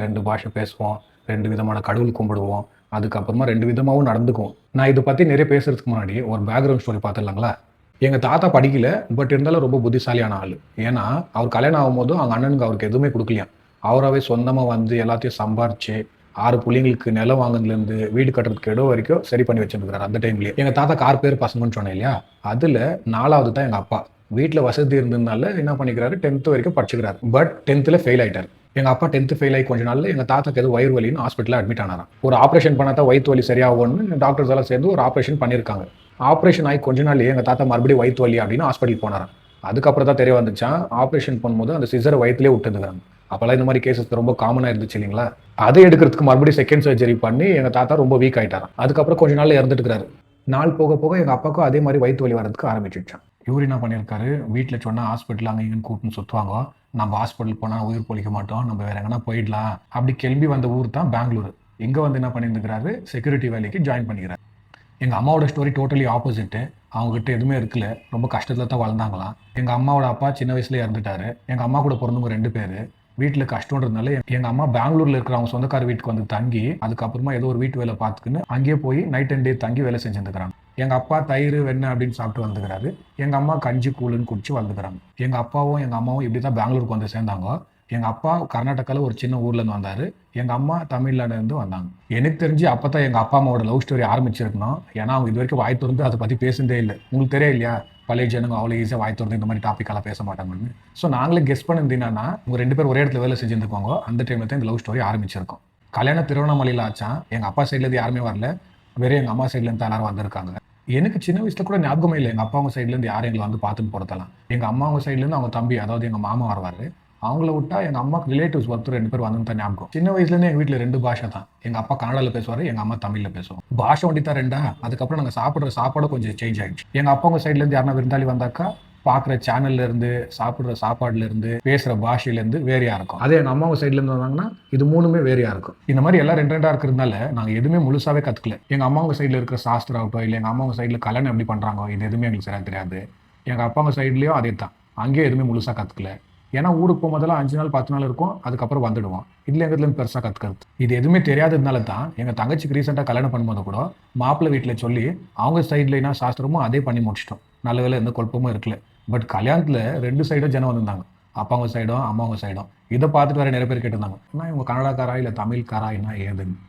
2 பாஷை பேசுவோம். 2 விதமான கடவுள் கும்பிடுவோம். அதுக்கப்புறமா 2 விதமாவும் நடந்துக்குவோம். நான் இத பத்தி நிறைய பேசுறதுக்கு முன்னாடி ஒரு பேக்ரவுண்ட் ஸ்டோரி பார்த்துடலாங்களா? எங்க தாத்தா படிக்கல. பட் இருந்தாலும் ரொம்ப புத்திசாலியான ஆளு. ஏன்னா, அவர் கல்யாணம் ஆகும்போது அவங்க அண்ணனுக்கு அவருக்கு எதுவுமே குடுக்கலையாம். அவராவே சொந்தமா வந்து எல்லாத்தையும் சம்பாரிச்சு 6 புள்ளைங்களுக்கு நிலம் வாங்குனதுலேருந்து, வீடு கட்டுறதுக்கு இடம் வரைக்கும் சரி பண்ணி வச்சிருந்திருக்காரு அந்த டைம்லயே. எங்க தாத்தாக்கு 6 பேர் பசங்கன்னு சொன்னேன் இல்லையா? அதுல 4வது தான் எங்க அப்பா. வீட்ல வசதி இருந்ததுனால என்ன பண்ணிக்கிறாரு, 10த் வரைக்கும் படிச்சுக்கிறாரு. பட் 10த்ல ஃபெயில் ஆயிட்டாரு. எங்க அப்பா 10த் ஃபெயில் ஆகி கொஞ்ச நாள்ல எங்க தாத்தாக்கு ஏதோ வயிறு வலின்னு ஹாஸ்பிட்டல்ல அட்மிட் ஆனாராம். ஒரு ஆப்பரேஷன் பண்ணா தான் வயித்து வலி சரியாகும்னு டாக்டர்ஸ் எல்லாம் சேர்ந்து ஒரு ஆப்பரேஷன் பண்ணியிருக்காங்க. ஆப்பரேஷன் ஆகி கொஞ்ச நாள்லயே எங்க தாத்தா மறுபடியும் வயித்து வலி அப்படின்னு ஹாஸ்பிட்டல் போனாராம். அதுக்கப்புறம் தான் தெரிய வந்துச்சாம், ஆப்பரேஷன் பண்ணும்போது அந்த சிசரை வயித்துலயே விட்டுருந்துருக்காங்க. அப்பெல்லாம் இந்த மாதிரி கேசஸ் ரொம்ப காமனா இருந்துச்சு இல்லைங்களா? அதை எடுக்கிறதுக்கு மறுபடியும் செகண்ட் சர்ஜரி பண்ணி எங்க தாத்தா ரொம்ப வீக் ஆயிட்டாராம். அதுக்கப்புறம் கொஞ்ச நாள்ல இறந்துட்டு இருக்காரு. நாள் போக போக எங்க அப்பாவுக்கும் அதே மாதிரி வயித்து வலி வரதுக்கு ஆரம்பிச்சிடுச்சாம். இவரு என்ன பண்ணியிருக்காரு, வீட்ல சொன்னா ஹாஸ்பிட்டல் அங்க இங்கன்னு கூட்டின்னு சுத்துவாங்க. நம்ம ஹாஸ்பிட்டல் போனா உயிர் பொழைக்க மாட்டோம். நம்ம வேற எங்கன்னா போயிடலாம். அப்படி கிளம்பி வந்த ஊர் தான் பெங்களூரு. இங்க வந்து என்ன பண்ணியிருக்கிறாரு, செக்யூரிட்டி வேலைக்கு ஜாயின் பண்ணிக்கிறாரு. எங்க அம்மாவோட ஸ்டோரி டோட்டலி ஆப்போசிட். அவங்க கிட்ட எதுவுமே இருக்கல. ரொம்ப கஷ்டத்துல தான் வளர்ந்தாங்களாம். எங்க அம்மாவோட அப்பா சின்ன வயசுல இறந்துட்டாரு. எங்க அம்மா கூட பிறந்தவங்க 2 பேரு. வீட்டுல கஷ்டம்ன்றதுனால எங்க அம்மா பெங்களூர்ல இருக்கிற அவங்க சொந்தக்கார வீட்டுக்கு வந்து தங்கி, அதுக்கப்புறமா ஏதோ ஒரு வீட்டு வேலை பார்த்துக்கின்னு அங்கேயே போய் நைட் அண்ட் டே தங்கி வேலை செஞ்சுருக்கிறாங்க. எங்க அப்பா தயிர், வெண்ணெய் அப்படின்னு சாப்பிட்டு வந்துக்கிறாரு. எங்க அம்மா கஞ்சி கூழுன்னு குடிச்சு வளர்ந்துக்கிறாங்க. எங்க அப்பாவும் எங்க அம்மாவும் இப்படிதான் பெங்களூருக்கு வந்து சேர்ந்தாங்க. எங்க அப்பா கர்நாடகால ஒரு சின்ன ஊர்ல இருந்து வந்தாரு. எங்க அம்மா தமிழ்நாடுல இருந்து வந்தாங்க. எனக்கு தெரிஞ்சு அப்பதான் எங்க அப்பா அம்மாவோட லவ் ஸ்டோரி ஆரம்பிச்சிருக்கணும். ஏன்னா அவங்க இது வரைக்கும் வாய் திறந்து அதை பத்தி பேசுனதே இல்லை. உங்களுக்கு தெரியும் இல்லையா, பழைய ஜனங்க அவ்வளோ ஈஸியாக வாய் திறந்து இந்த மாதிரி டாபிக் எல்லாம் பேச மாட்டாங்கன்னு. ஸோ நாங்களே கெஸ் பண்ணது என்னன்னா, உங்க 2 பேர் ஒரே இடத்துல வேலை செஞ்சிருந்துக்கோங்க. அந்த டைம்ல தான் இந்த லவ் ஸ்டோரி ஆரம்பிச்சிருக்கும். கல்யாணம் திருவண்ணாமலையில் ஆச்சான். எங்க அப்பா சைட்ல இருந்து யாருமே வரல. வெறும் எங்க அம்மா சைட்ல இருந்து எல்லாரும் வந்திருக்காங்க. எனக்கு சின்ன வயசுல கூட ஞாபகமே இல்லை எங்க அப்பா அவங்க சைட்ல இருந்து யாரும் எங்களை வந்து பார்த்துட்டு போறதெல்லாம். எங்க அம்மா அவங்க சைட்ல இருந்து அவங்க தம்பி, அதாவது எங்க மாமா வருவாரு. அவங்கள விட்டா எங்க அம்மாக்கு ரிலேட்டிவ்ஸ் ஒருத்தர் 2 பேர் வந்து தான் ஞாபகம். சின்ன வயசுல இருந்து எங்க வீட்டுல 2 பாஷை தான். எங்க அப்பா கன்னடால பேசுவாரு, எங்க அம்மா தமிழ்ல பேசுவோம். பாஷை ஒண்டி தான் 2. அதுக்கப்புறம் நாங்க சாப்பிடுற சாப்பாடும் கொஞ்சம் சேஞ்ச் ஆயிடுச்சு. எங்க அப்பா அவங்க சைட்ல இருந்து யாருன்னா விருந்தாளி வந்தாக்கா பாக்குற சேனல்ல இருந்து, சாப்பிடுற சாப்பாடுல இருந்து, பேசுற பாஷையில இருந்து வேறையா இருக்கும். அதே எங்க அம்மாவும் சைட்ல இருந்து வந்தாங்கன்னா இது 3மே வேறையா இருக்கும். இந்த மாதிரி எல்லாம் 2 இருக்கிறதுனால நாங்க எதுவுமே முழுசாவே கத்துக்கல. எங்க அம்மாவுங்க சைட்ல இருக்கிற சாஸ்திரம் ஆகட்டும், இல்ல எங்க அம்மாவுங்க சைட்ல கல்யாணம் எப்படி பண்றாங்க, இது எதுவுமே எங்களுக்கு சரியா தெரியாது. எங்க அப்பாங்க சைட்லயும் அதே தான். அங்கேயும் எதுவுமே முழுசா கத்துக்கல. ஏன்னா ஊருக்கு போகும்போதெல்லாம் 5 நாள் 10 நாள் இருக்கும். அதுக்கப்புறம் வந்துடுவோம். இதுல எங்க இருந்து பெருசா கத்துக்கிறது. இது எதுவுமே தெரியாததுனால தான் எங்க தங்கச்சிக்கு ரீசெண்டா கல்யாணம் பண்ணும்போது கூட மாப்பிள்ளை வீட்டுல சொல்லி அவங்க சைட்ல என்ன சாஸ்திரமோ அதே பண்ணி முடிச்சிட்டோம். நல்ல வேலை எந்த குழப்பமும் இருக்கல. பட் கல்யாணத்துல 2 சைடும் ஜனம் வந்திருந்தாங்க. அப்பாங்க சைடும் அம்மாங்க சைடும். இதை பார்த்துட்டு வேற நிறைய பேர் கேட்டிருந்தாங்க, இவங்க கன்னடக்காரா இல்ல தமிழ்காரா என்ன ஏதுன்னு.